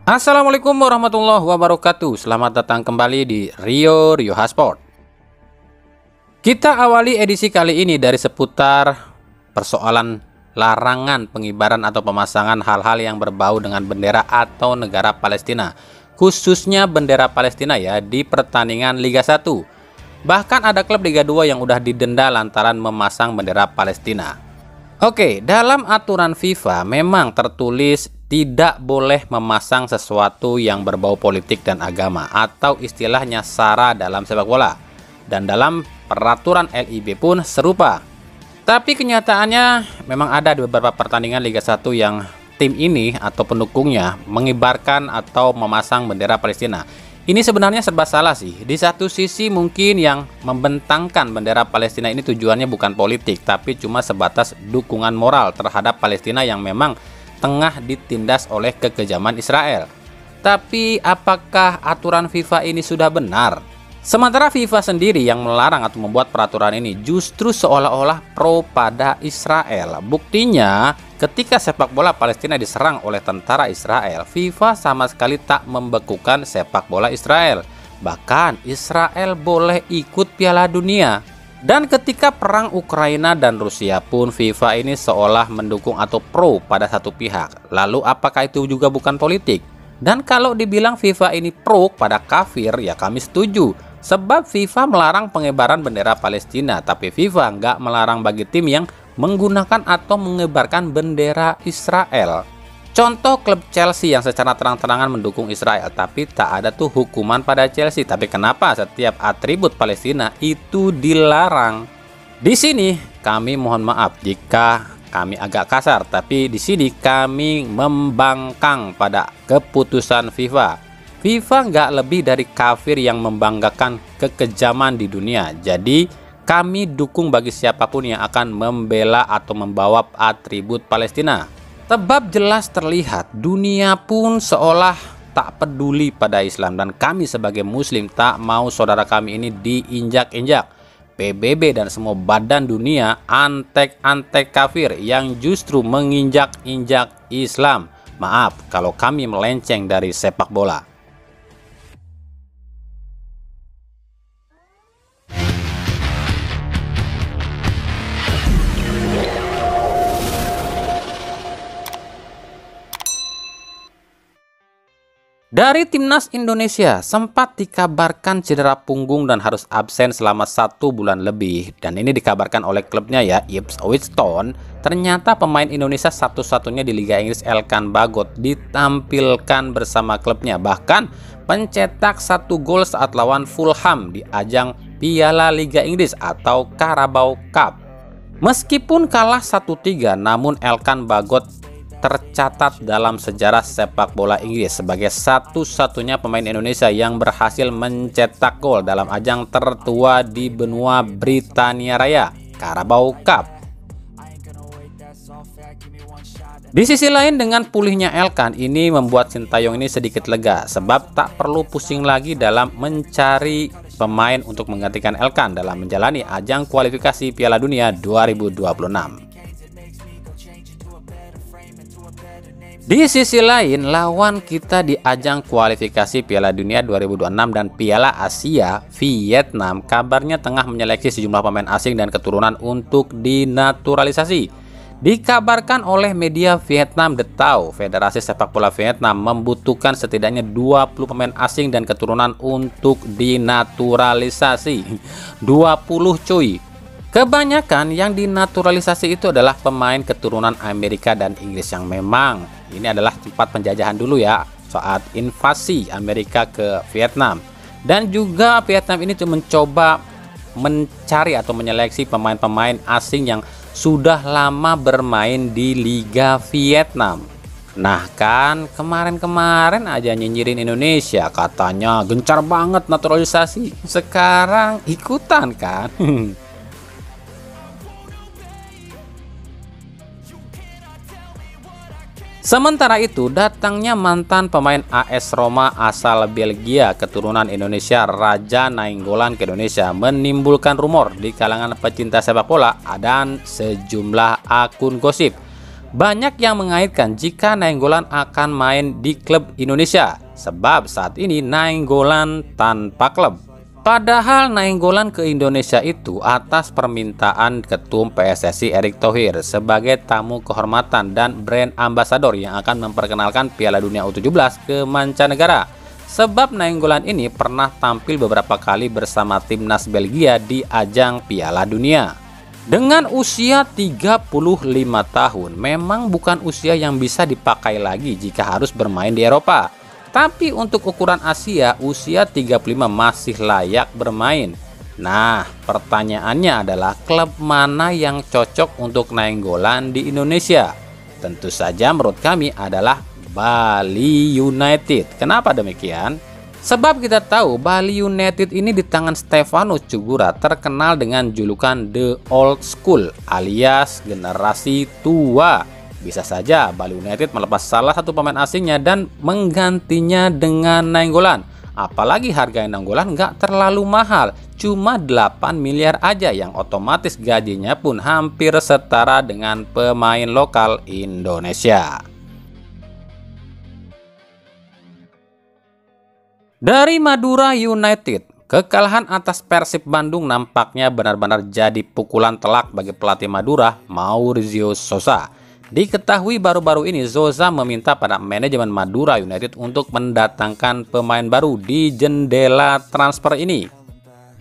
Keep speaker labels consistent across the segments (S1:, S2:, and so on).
S1: Assalamualaikum warahmatullahi wabarakatuh. Selamat datang kembali di Rio Sport. Kita awali edisi kali ini dari seputar persoalan larangan pengibaran atau pemasangan hal-hal yang berbau dengan bendera atau negara Palestina, khususnya bendera Palestina ya, di pertandingan Liga 1. Bahkan ada klub Liga 2 yang udah didenda lantaran memasang bendera Palestina. Oke, dalam aturan FIFA memang tertulis tidak boleh memasang sesuatu yang berbau politik dan agama, atau istilahnya SARA dalam sepak bola. Dan dalam peraturan LIB pun serupa. Tapi kenyataannya memang ada di beberapa pertandingan Liga 1 yang tim ini atau pendukungnya mengibarkan atau memasang bendera Palestina. Ini sebenarnya serba salah sih. Di satu sisi mungkin yang membentangkan bendera Palestina ini tujuannya bukan politik, tapi cuma sebatas dukungan moral terhadap Palestina yang memang tengah ditindas oleh kekejaman Israel. Tapi apakah aturan FIFA ini sudah benar? Sementara FIFA sendiri yang melarang atau membuat peraturan ini justru seolah-olah pro pada Israel. Buktinya ketika sepak bola Palestina diserang oleh tentara Israel, FIFA sama sekali tak membekukan sepak bola Israel. Bahkan Israel boleh ikut Piala Dunia. Dan ketika perang Ukraina dan Rusia pun FIFA ini seolah mendukung atau pro pada satu pihak. Lalu apakah itu juga bukan politik? Dan kalau dibilang FIFA ini pro pada kafir, ya kami setuju. Sebab FIFA melarang pengibaran bendera Palestina, tapi FIFA nggak melarang bagi tim yang menggunakan atau mengibarkan bendera Israel. Contoh klub Chelsea yang secara terang-terangan mendukung Israel, tapi tak ada tuh hukuman pada Chelsea. Tapi kenapa setiap atribut Palestina itu dilarang? Di sini kami mohon maaf jika kami agak kasar, tapi di sini kami membangkang pada keputusan FIFA. FIFA nggak lebih dari kafir yang membanggakan kekejaman di dunia. Jadi kami dukung bagi siapapun yang akan membela atau membawa atribut Palestina. Sebab jelas terlihat dunia pun seolah tak peduli pada Islam, dan kami sebagai muslim tak mau saudara kami ini diinjak-injak. PBB dan semua badan dunia antek-antek kafir yang justru menginjak-injak Islam. Maaf kalau kami melenceng dari sepak bola. Dari timnas Indonesia sempat dikabarkan cedera punggung dan harus absen selama 1 bulan lebih. Dan ini dikabarkan oleh klubnya ya, Ipswich Town. Ternyata pemain Indonesia satu-satunya di Liga Inggris, Elkan Bagot, ditampilkan bersama klubnya. Bahkan pencetak 1 gol saat lawan Fulham di ajang Piala Liga Inggris atau Carabao Cup. Meskipun kalah 1-3, namun Elkan Bagot tercatat dalam sejarah sepak bola Inggris sebagai satu-satunya pemain Indonesia yang berhasil mencetak gol dalam ajang tertua di benua Britania Raya, Carabao Cup. Di sisi lain, dengan pulihnya Elkan ini membuat Sintayong ini sedikit lega, sebab tak perlu pusing lagi dalam mencari pemain untuk menggantikan Elkan dalam menjalani ajang kualifikasi Piala Dunia 2026. Di sisi lain, lawan kita di ajang kualifikasi Piala Dunia 2026 dan Piala Asia, Vietnam, kabarnya tengah menyeleksi sejumlah pemain asing dan keturunan untuk dinaturalisasi. Dikabarkan oleh media Vietnam The Tao, Federasi Sepak Bola Vietnam membutuhkan setidaknya 20 pemain asing dan keturunan untuk dinaturalisasi. 20 cuy. Kebanyakan yang dinaturalisasi itu adalah pemain keturunan Amerika dan Inggris yang memang ini adalah tempat penjajahan dulu ya saat invasi Amerika ke Vietnam. Dan juga Vietnam ini tuh mencoba mencari atau menyeleksi pemain-pemain asing yang sudah lama bermain di Liga Vietnam. Nah kan kemarin-kemarin aja nyinyirin Indonesia, katanya gencar banget naturalisasi. Sekarang ikutan kan. Sementara itu, datangnya mantan pemain AS Roma asal Belgia keturunan Indonesia, Raja Nainggolan ke Indonesia, menimbulkan rumor di kalangan pecinta sepak bola dan sejumlah akun gosip. Banyak yang mengaitkan jika Nainggolan akan main di klub Indonesia, sebab saat ini Nainggolan tanpa klub. Padahal Nainggolan ke Indonesia itu atas permintaan Ketum PSSI Erick Thohir sebagai tamu kehormatan dan brand ambassador yang akan memperkenalkan Piala Dunia U17 ke mancanegara. Sebab Nainggolan ini pernah tampil beberapa kali bersama timnas Belgia di ajang Piala Dunia. Dengan usia 35 tahun, memang bukan usia yang bisa dipakai lagi jika harus bermain di Eropa. Tapi untuk ukuran Asia, usia 35 masih layak bermain. Nah, pertanyaannya adalah klub mana yang cocok untuk Nainggolan di Indonesia? Tentu saja menurut kami adalah Bali United. Kenapa demikian? Sebab kita tahu Bali United ini di tangan Stefanus Cugura terkenal dengan julukan The Old School alias generasi tua. Bisa saja Bali United melepas salah satu pemain asingnya dan menggantinya dengan Nainggolan. Apalagi harga Nainggolan nggak terlalu mahal, cuma 8 miliar aja yang otomatis gajinya pun hampir setara dengan pemain lokal Indonesia. Dari Madura United, kekalahan atas Persib Bandung nampaknya benar-benar jadi pukulan telak bagi pelatih Madura, Maurizio Sousa. Diketahui baru-baru ini Sousa meminta pada manajemen Madura United untuk mendatangkan pemain baru di jendela transfer ini.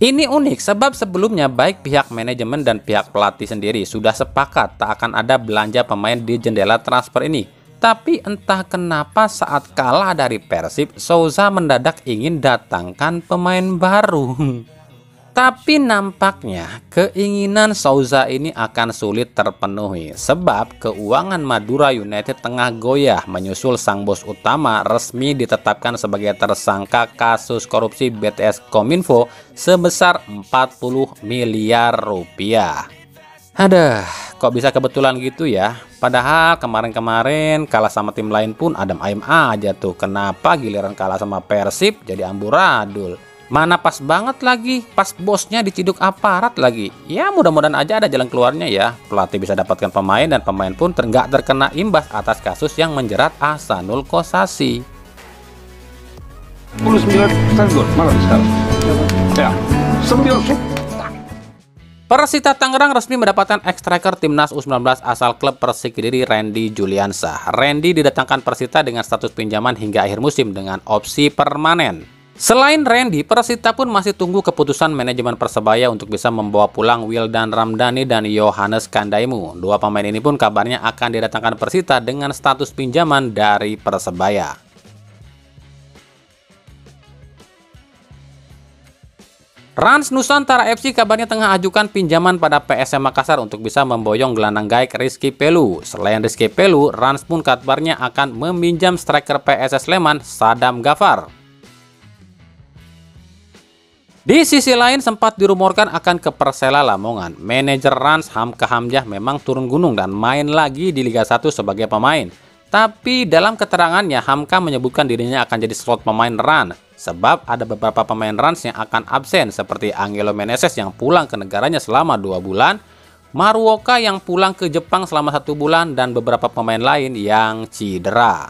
S1: Ini unik sebab sebelumnya baik pihak manajemen dan pihak pelatih sendiri sudah sepakat tak akan ada belanja pemain di jendela transfer ini. Tapi entah kenapa saat kalah dari Persib, Sousa mendadak ingin datangkan pemain baru. Tapi nampaknya keinginan Sousa ini akan sulit terpenuhi sebab keuangan Madura United tengah goyah menyusul sang bos utama resmi ditetapkan sebagai tersangka kasus korupsi BTS Kominfo sebesar 40 miliar rupiah. Aduh, kok bisa kebetulan gitu ya? Padahal kemarin-kemarin kalah sama tim lain pun adem ayem aja tuh. Kenapa giliran kalah sama Persib jadi amburadul? Mana pas banget lagi, pas bosnya diciduk aparat lagi. Ya mudah-mudahan aja ada jalan keluarnya ya. Pelatih bisa dapatkan pemain dan pemain pun nggak terkena imbas atas kasus yang menjerat Ahsanul Kossasi.
S2: 19 gol malam sekarang. Ya, 9.
S1: Persita Tangerang resmi mendapatkan ex-striker timnas U19 asal klub Persik Kediri Randy Juliansyah. Randy didatangkan Persita dengan status pinjaman hingga akhir musim dengan opsi permanen. Selain Randy, Persita pun masih tunggu keputusan manajemen Persebaya untuk bisa membawa pulang Wildan Ramdhani dan Yohanes Kandaimu. Dua pemain ini pun kabarnya akan didatangkan Persita dengan status pinjaman dari Persebaya. Rans Nusantara FC kabarnya tengah ajukan pinjaman pada PSM Makassar untuk bisa memboyong gelandang gaek Rizky Pelu. Selain Rizky Pelu, Rans pun kabarnya akan meminjam striker PSS Sleman Sadam Ghaffar. Di sisi lain sempat dirumorkan akan ke Persela Lamongan. Manajer Rans Hamka Hamzah memang turun gunung dan main lagi di Liga 1 sebagai pemain. Tapi dalam keterangannya Hamka menyebutkan dirinya akan jadi slot pemain Rans. Sebab ada beberapa pemain Rans yang akan absen seperti Angelo Meneses yang pulang ke negaranya selama 2 bulan, Maruoka yang pulang ke Jepang selama 1 bulan, dan beberapa pemain lain yang cedera.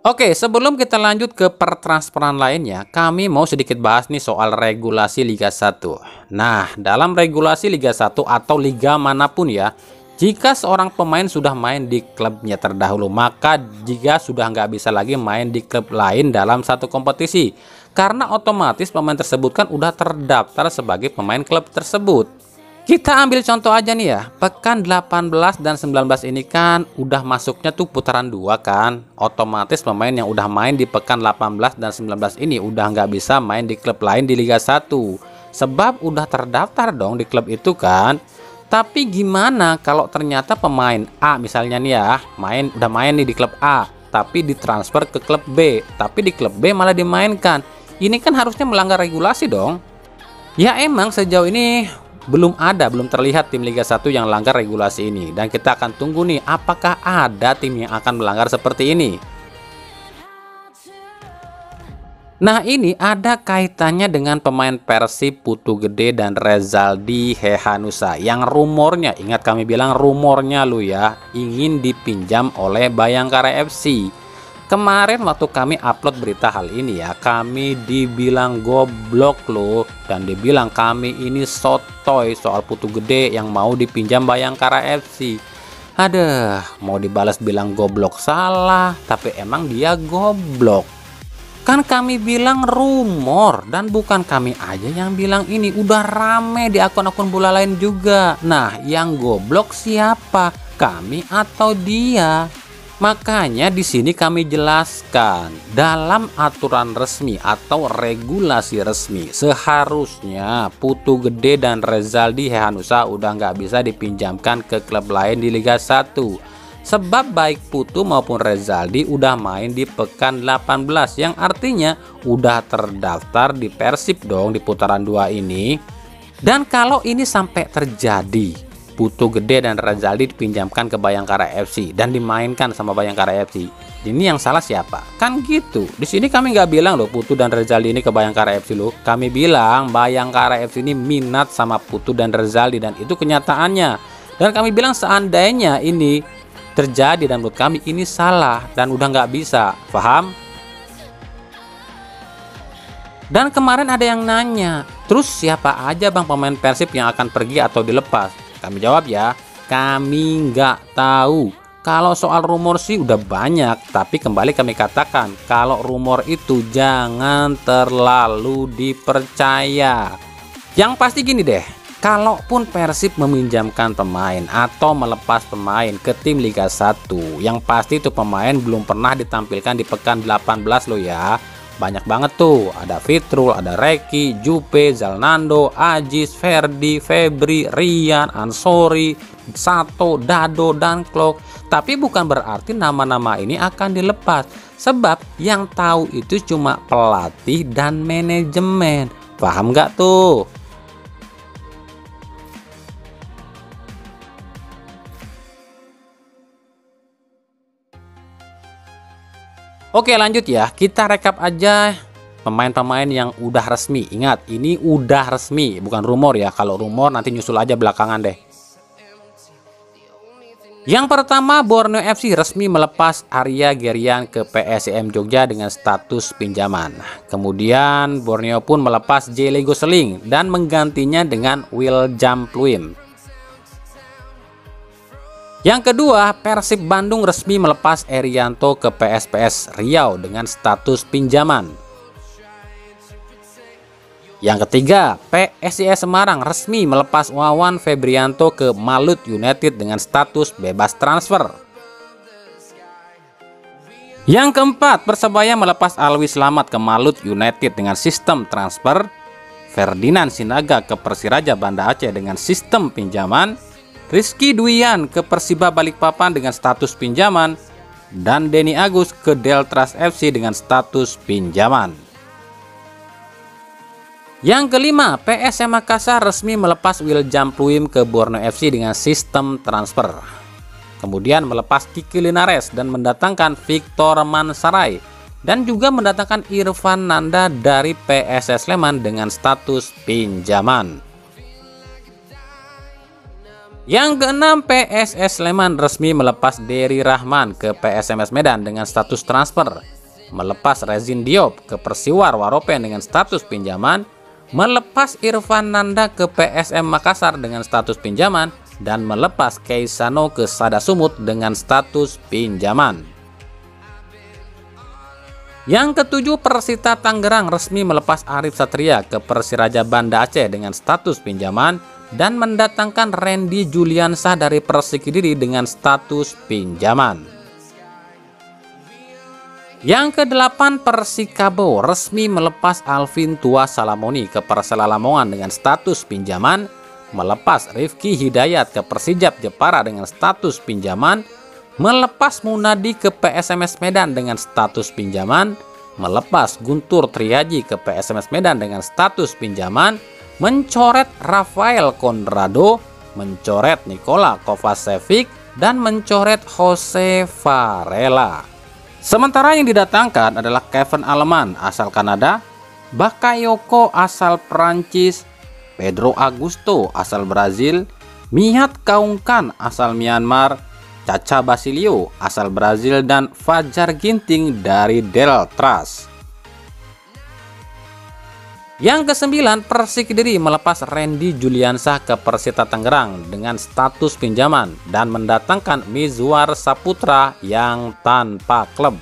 S1: Oke, sebelum kita lanjut ke pertransferan lainnya, kami mau sedikit bahas nih soal regulasi Liga 1. Nah, dalam regulasi Liga 1 atau liga manapun ya, jika seorang pemain sudah main di klubnya terdahulu, maka jika sudah nggak bisa lagi main di klub lain dalam satu kompetisi. Karena otomatis pemain tersebut kan udah terdaftar sebagai pemain klub tersebut. Kita ambil contoh aja nih ya, pekan 18 dan 19 ini kan udah masuknya tuh putaran 2 kan. Otomatis pemain yang udah main di pekan 18 dan 19 ini udah nggak bisa main di klub lain di Liga 1. Sebab udah terdaftar dong di klub itu kan. Tapi gimana kalau ternyata pemain A misalnya nih ya, udah main nih di klub A, tapi ditransfer ke klub B, tapi di klub B malah dimainkan. Ini kan harusnya melanggar regulasi dong. Ya emang sejauh ini belum terlihat tim Liga 1 yang langgar regulasi ini. Dan kita akan tunggu nih, apakah ada tim yang akan melanggar seperti ini. Nah, ini ada kaitannya dengan pemain Persib Putu Gede dan Rezaldi Hehanussa yang rumornya, ingat kami bilang rumornya lu ya, ingin dipinjam oleh Bayangkara FC. Kemarin waktu kami upload berita hal ini ya, kami dibilang goblok loh, dan dibilang kami ini sotoy soal Putu Gede yang mau dipinjam Bayangkara FC. Aduh, mau dibalas bilang goblok salah, tapi emang dia goblok. Kan kami bilang rumor, dan bukan kami aja yang bilang ini, udah rame di akun-akun bola lain juga. Nah, yang goblok siapa? Kami atau dia? Makanya di sini kami jelaskan, dalam aturan resmi atau regulasi resmi seharusnya Putu Gede dan Rezaldi Hehanussa udah nggak bisa dipinjamkan ke klub lain di Liga 1. Sebab baik Putu maupun Rezaldi udah main di pekan 18, yang artinya udah terdaftar di Persib dong di putaran 2 ini. Dan kalau ini sampai terjadi, Putu Gede dan Rezaldi dipinjamkan ke Bayangkara FC dan dimainkan sama Bayangkara FC, ini yang salah siapa? Kan gitu. Di sini kami nggak bilang loh Putu dan Rezaldi ini ke Bayangkara FC loh. Kami bilang Bayangkara FC ini minat sama Putu dan Rezaldi, dan itu kenyataannya. Dan kami bilang seandainya ini terjadi, dan menurut kami ini salah dan udah nggak bisa, paham? Dan kemarin ada yang nanya, terus siapa aja bang pemain Persib yang akan pergi atau dilepas? Kami jawab ya, kami nggak tahu. Kalau soal rumor sih udah banyak, tapi kembali kami katakan, kalau rumor itu jangan terlalu dipercaya. Yang pasti gini deh, kalaupun Persib meminjamkan pemain atau melepas pemain ke tim Liga 1, yang pasti itu pemain belum pernah ditampilkan di pekan 18 loh ya. Banyak banget tuh, ada Fitrul, ada Reki, Jupe, Zalnando, Ajis, Ferdi, Febri, Rian, Ansori, Sato, Dado, dan Klok. Tapi bukan berarti nama-nama ini akan dilepas, sebab yang tahu itu cuma pelatih dan manajemen. Paham nggak tuh? Oke, lanjut ya, kita rekap aja pemain-pemain yang udah resmi. Ingat, ini udah resmi, bukan rumor ya. Kalau rumor nanti nyusul aja belakangan deh. Yang pertama, Borneo FC resmi melepas Arya Gerian ke PSIM Jogja dengan status pinjaman. Kemudian Borneo pun melepas J. Lego Seling dan menggantinya dengan William Pluim. Yang kedua, Persib Bandung resmi melepas Erianto ke PSPS Riau dengan status pinjaman. Yang ketiga, PSIS Semarang resmi melepas Wawan Febrianto ke Malut United dengan status bebas transfer. Yang keempat, Persebaya melepas Alwi Slamet ke Malut United dengan sistem transfer, Ferdinand Sinaga ke Persiraja Banda Aceh dengan sistem pinjaman, Rizky Duian ke Persiba Balikpapan dengan status pinjaman, dan Denny Agus ke Deltras FC dengan status pinjaman. Yang kelima, PSM Makassar resmi melepas William Pluim ke Borneo FC dengan sistem transfer. Kemudian melepas Kiki Linares dan mendatangkan Victor Mansaray, dan juga mendatangkan Irfan Nanda dari PSS Sleman dengan status pinjaman. Yang keenam, PSS Sleman resmi melepas Dery Rahman ke PSMS Medan dengan status transfer, melepas Rezin Diop ke Persiwar Waropen dengan status pinjaman, melepas Irfan Nanda ke PSM Makassar dengan status pinjaman, dan melepas Keisano ke Sada Sumut dengan status pinjaman. Yang ketujuh, Persita Tangerang resmi melepas Arif Satria ke Persiraja Banda Aceh dengan status pinjaman, dan mendatangkan Randy Juliansah dari Persik Kediri dengan status pinjaman. Yang kedelapan, Persikabo resmi melepas Alvin Tua Salamoni ke Persela Lamongan dengan status pinjaman, melepas Rifki Hidayat ke Persijap Jepara dengan status pinjaman, melepas Munadi ke PSMS Medan dengan status pinjaman, melepas Guntur Triaji ke PSMS Medan dengan status pinjaman, mencoret Rafael Conrado, mencoret Nikola Kovacevic, dan mencoret Jose Varela. Sementara yang didatangkan adalah Kevin Aleman asal Kanada, Bakayoko asal Prancis, Pedro Augusto asal Brazil, Mihat Kaungkan asal Myanmar, Chacha Basilio asal Brazil, dan Fajar Ginting dari Deltras. Yang ke-9, Persik Kediri melepas Randy Juliansah ke Persita Tangerang dengan status pinjaman dan mendatangkan Mizwar Saputra yang tanpa klub.